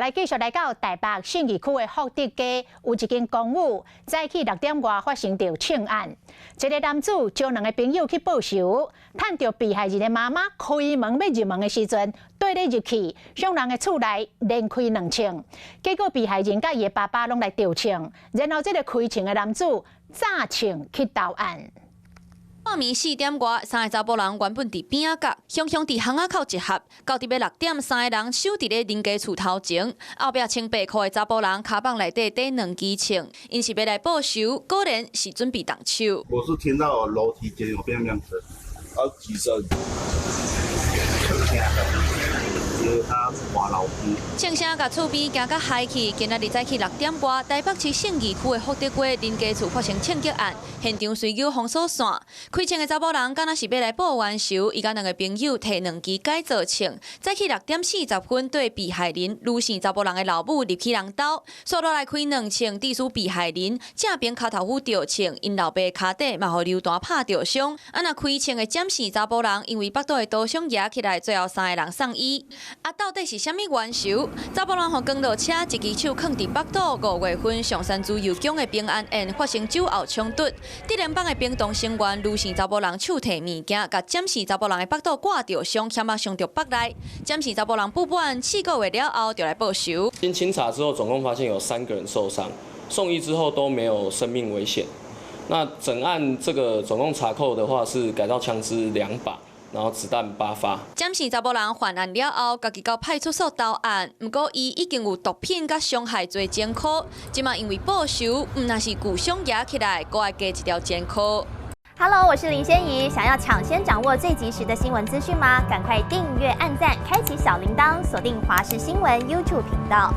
来继续来到台北信义区的福德街，有一间公寓，早起6点外发生着枪案。一个男子招2个朋友去报仇，趁着被害人的妈妈开门要入门的时阵，对咧入去，向人的厝内连开2枪。结果被害人甲伊的爸爸拢来调枪，然后这个开枪的男子炸枪去投案。 半暝4点外，3个查甫人原本伫边仔角，雄伫巷仔口集合，到伫要6点，3个人守伫咧邻家厝头前，后壁穿白裤的查甫人卡棒内底缀2支枪，因是要来报仇，果然是准备动手。我是听到楼梯间有变亮声，几声，因为他滑楼梯。枪声甲厝边行甲嗨去，今仔日早起6点外，台北市信义区的福德街邻家厝发生枪击案，现场随有封锁线。开枪的查甫人敢若是要来报冤仇，伊甲2个朋友摕2支改造枪，早起6点40分对被害人女性查甫人的老母入去人兜，刷落来开2枪，致使被害人正边脚头骨着枪，因老爸脚底嘛互流弹拍着伤。若开枪的占士查甫人，因为腹肚的刀伤压起来，最后3个人送医。到底是啥物冤仇？查甫人互公路车一支手放伫腹肚。5月份上山自由宫的平安宴发生酒后冲突，伫联邦的冰冻成员女性查甫人手摕物件，甲占士查甫人的腹肚挂着伤，险啊伤着腹内。占士查甫人不满，4个月了后就来报仇。经清查之后，总共发现有3个人受伤，送医之后都没有生命危险。那整案这个总共查扣的话是改造枪支2把。 然后子弹8发。占士查甫人犯案了后，家己到派出所投案，不过伊已经有毒品甲伤害罪前科，即马因为报仇，若是故伤压起来，搁要加1条前科。Hello， 我是林仙怡，想要抢先掌握最及时的新闻资讯吗？赶快订阅、按赞、开启小铃铛，锁定华视新闻 YouTube 频道。